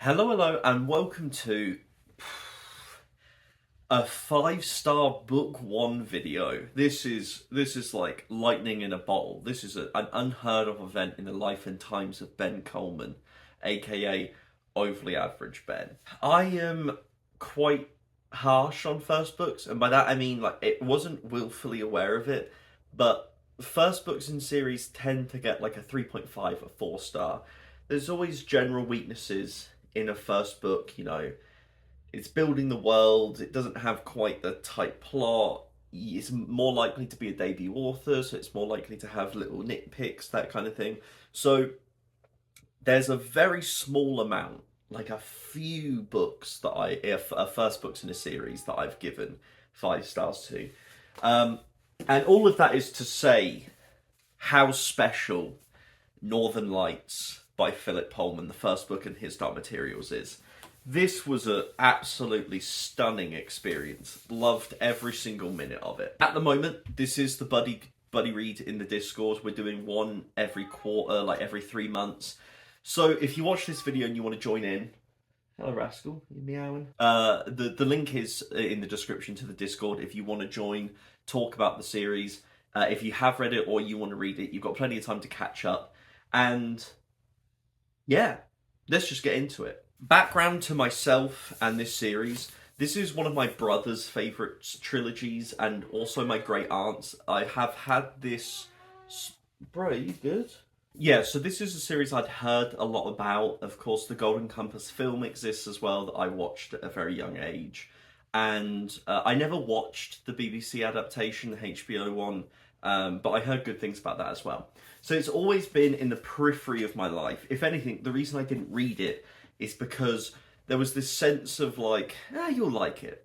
Hello, and welcome to a 5-star book one video. This is like lightning in a bottle. This is an unheard of event in the life and times of Ben Coleman, aka Overly Average Ben. I am quite harsh on first books, and by that I mean like it wasn't willfully aware of it, but first books in series tend to get like a 3.5 or 4-star. There's always general weaknesses in a first book, it's building the world, it doesn't have quite the tight plot, it's more likely to be a debut author, so it's more likely to have little nitpicks, that kind of thing. So there's a very small amount, like a few books that first books in a series that I've given 5 stars to. And all of that is to say how special Northern Lights by Philip Pullman, the first book in his Dark Materials, is. This was an absolutely stunning experience. Loved every single minute of it. At the moment, this is the buddy read in the Discord. We're doing one every quarter, like every 3 months. So if you watch this video and you want to join in, hello Rascal, you meowing. The link is in the description to the Discord if you want to join, talk about the series. If you have read it or you want to read it, you've got plenty of time to catch up. And yeah, let's just get into it. Background to myself and this series. This is one of my brother's favourite trilogies and also my great aunt's. I have had this... Bro, are you good? Yeah, so this is a series I'd heard a lot about. Of course, the Golden Compass film exists as well that I watched at a very young age. And I never watched the BBC adaptation, the HBO one, but I heard good things about that as well. So it's always been in the periphery of my life. If anything, the reason I didn't read it is because there was this sense of like, you'll like it.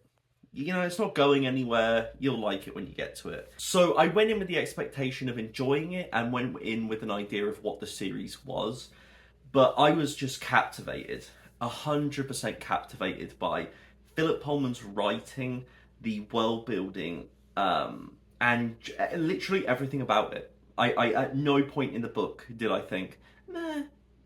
It's not going anywhere. You'll like it when you get to it. So I went in with the expectation of enjoying it and went in with an idea of what the series was. But I was just captivated, 100% captivated by Philip Pullman's writing, the world building, and literally everything about it. I at no point in the book did I think,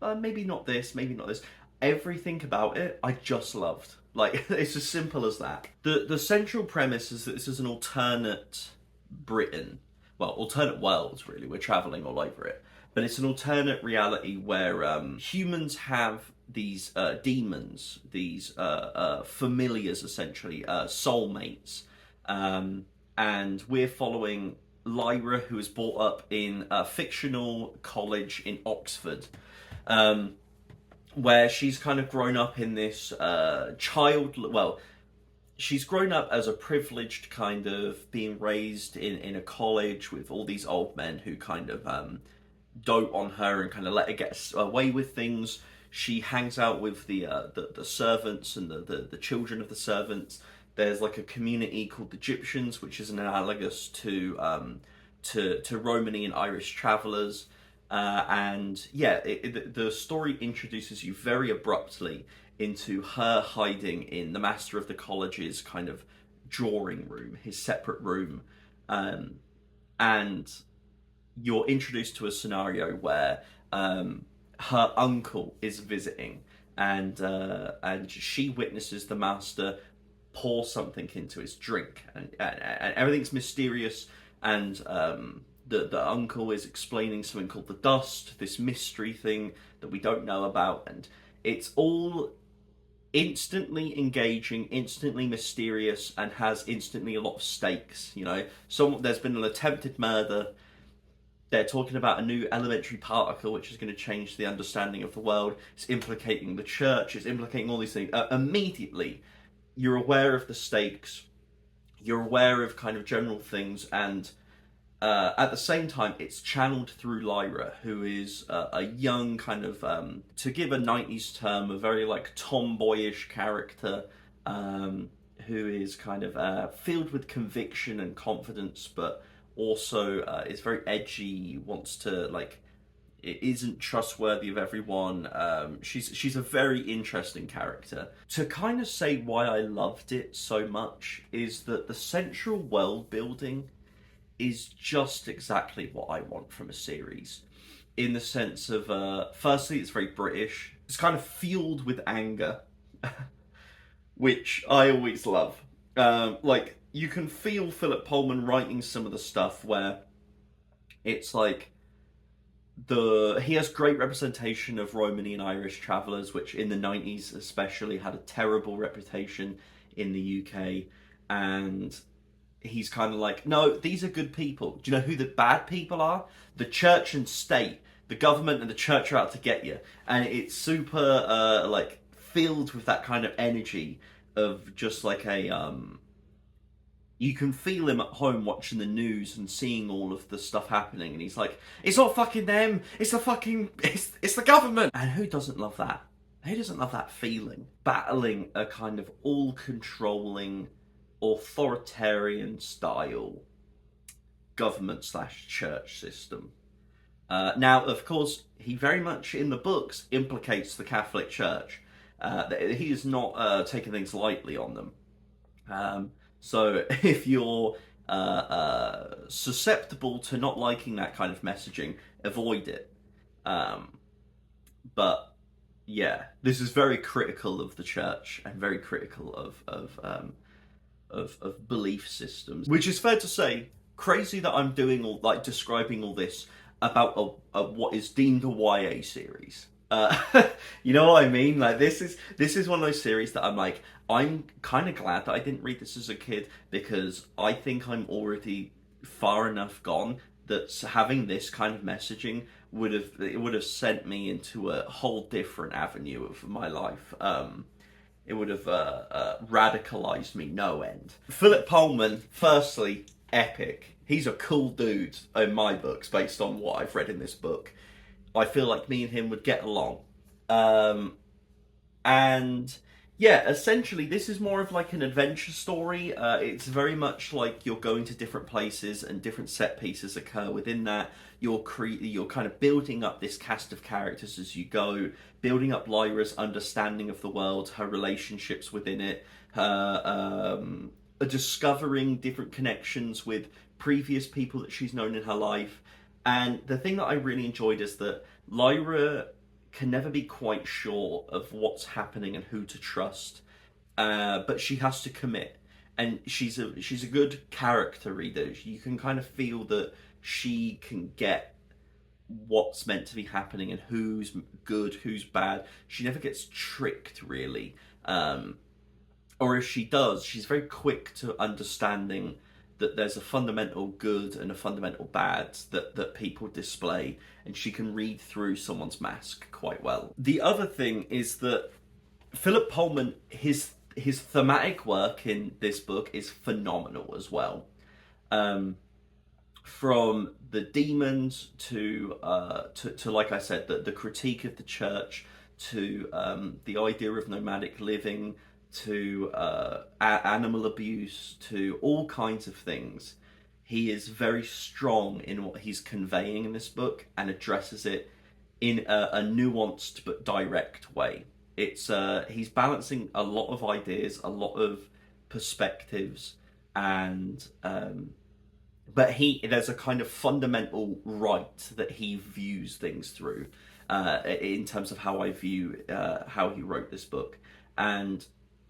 maybe not this, maybe not this. Everything about it, I just loved. Like, it's as simple as that. The central premise is that this is an alternate Britain. Well, alternate worlds, really. We're travelling all over it. But it's an alternate reality where humans have these demons, these familiars, essentially, soulmates. And we're following Lyra, who is brought up in a fictional college in Oxford. Where she's kind of grown up in this she's grown up as a privileged kind of being raised in a college with all these old men who kind of dote on her and kind of let her get away with things. She hangs out with the servants and the children of the servants. There's like a community called the Egyptians, which is an analogous to Romani and Irish travellers. The story introduces you very abruptly into her hiding in the master of the college's kind of drawing room, his separate room, and you're introduced to a scenario where her uncle is visiting, and she witnesses the master pour something into his drink, and everything's mysterious, and the uncle is explaining something called the dust, this mystery thing that we don't know about, and it's all instantly engaging, instantly mysterious, and has instantly a lot of stakes. There's been an attempted murder. They're talking about a new elementary particle which is going to change the understanding of the world. It's implicating the church, it's implicating all these things. Immediately, you're aware of the stakes, you're aware of kind of general things, and at the same time, it's channeled through Lyra, who is a young kind of, to give a 90s term, a very like tomboyish character, who is kind of filled with conviction and confidence, but also is very edgy, wants to like, it isn't trustworthy of everyone. She's a very interesting character. To kind of say why I loved it so much is that the central world building is just exactly what I want from a series. In the sense of, firstly, it's very British. It's kind of fueled with anger, which I always love. Like, you can feel Philip Pullman writing some of the stuff where it's like he has great representation of Romani and Irish travellers, which in the 90s especially had a terrible reputation in the UK, and he's kind of like, no, these are good people. Do you know who the bad people are? The church and state. The government and the church are out to get you. And it's super, like, filled with that kind of energy of just like you can feel him at home watching the news and seeing all of the stuff happening, and he's like, it's not fucking them, it's the government. And who doesn't love that? Who doesn't love that feeling? Battling a kind of all-controlling, authoritarian style government / church system. Now, of course, he very much in the books implicates the Catholic Church. He is not taking things lightly on them. So if you're susceptible to not liking that kind of messaging, avoid it. But yeah, this is very critical of the church and very critical of belief systems, which is fair to say. Crazy that I'm doing describing all this about what is deemed a YA series. You know what I mean? Like, this is one of those series that I'm like, I'm kind of glad that I didn't read this as a kid, because I think I'm already far enough gone that having this kind of messaging would have sent me into a whole different avenue of my life. It would have radicalized me no end. Philip Pullman, firstly, epic. He's a cool dude in my books, based on what I've read in this book. I feel like me and him would get along. And yeah, essentially this is more of like an adventure story. It's very much like you're going to different places and different set pieces occur within that. You're kind of building up this cast of characters as you go, building up Lyra's understanding of the world, her relationships within it, her discovering different connections with previous people that she's known in her life. And the thing that I really enjoyed is that Lyra can never be quite sure of what's happening and who to trust, but she has to commit. And she's a good character reader. You can kind of feel that she can get what's meant to be happening and who's good, who's bad. She never gets tricked, really. Or if she does, she's very quick to understanding that there's a fundamental good and a fundamental bad that people display, and she can read through someone's mask quite well. The other thing is that Philip Pullman, his thematic work in this book is phenomenal as well. From the demons to like I said, the critique of the church, to the idea of nomadic living, to animal abuse, to all kinds of things. He is very strong in what he's conveying in this book and addresses it in a nuanced but direct way. It's he's balancing a lot of ideas, a lot of perspectives, and but there's a kind of fundamental right that he views things through in terms of how I view how he wrote this book. And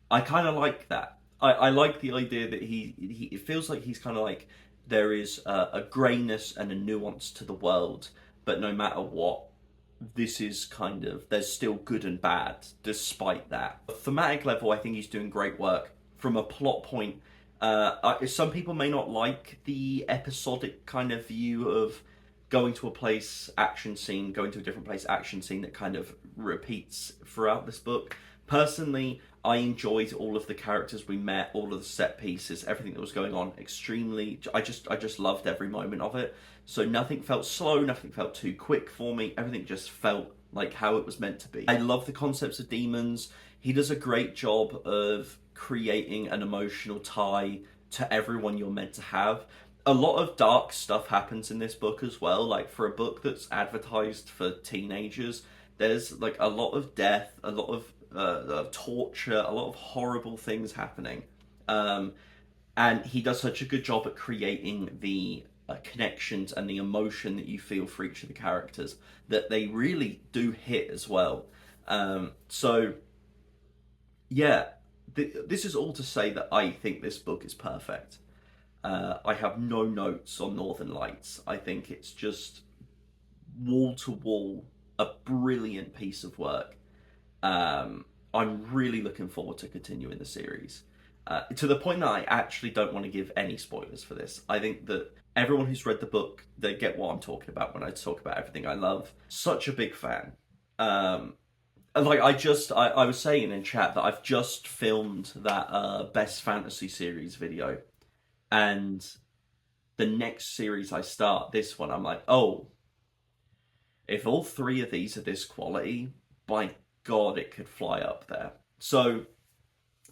I kind of like that. I like the idea that it feels like he's kind of like, there is a greyness and a nuance to the world, but no matter what, this is kind of, there's still good and bad despite that. At a thematic level, I think he's doing great work. From a plot point, some people may not like the episodic kind of view of going to a place, action scene, going to a different place, action scene, that kind of repeats throughout this book. Personally, I enjoyed all of the characters we met, all of the set pieces, everything that was going on extremely. I just loved every moment of it. So nothing felt slow, nothing felt too quick for me. Everything just felt like how it was meant to be. I love the concepts of demons. He does a great job of creating an emotional tie to everyone you're meant to have. A lot of dark stuff happens in this book as well. Like, for a book that's advertised for teenagers, there's like a lot of death, a lot of torture, a lot of horrible things happening, and he does such a good job at creating the connections and the emotion that you feel for each of the characters, that they really do hit as well. So yeah, this is all to say that I think this book is perfect. I have no notes on Northern Lights. I think it's just wall to wall a brilliant piece of work. I'm really looking forward to continuing the series. To the point that I actually don't want to give any spoilers for this. I think that everyone who's read the book, they get what I'm talking about when I talk about everything I love. Such a big fan. Like I was saying in chat that I've just filmed that best fantasy series video, and the next series I start, this one, I'm like, oh, if all three of these are this quality, by God, it could fly up there. So,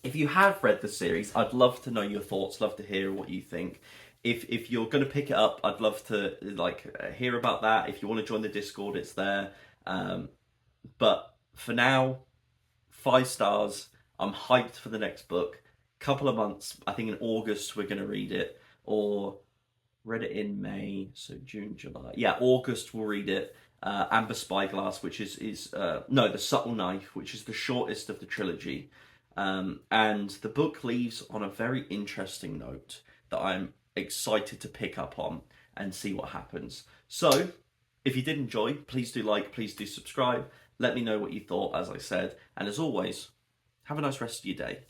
if you have read the series, I'd love to know your thoughts. Love to hear what you think. If you're going to pick it up, I'd love to hear about that. If you want to join the Discord, it's there. But for now, 5 stars. I'm hyped for the next book. Couple of months. I think in August we're going to read it, or read it in May, so June, July. Yeah, August we'll read it. Amber Spyglass, which is no, The Subtle Knife, which is the shortest of the trilogy. And the book leaves on a very interesting note that I'm excited to pick up on and see what happens. So, if you did enjoy, please do like, please do subscribe. Let me know what you thought, as I said. And as always, have a nice rest of your day.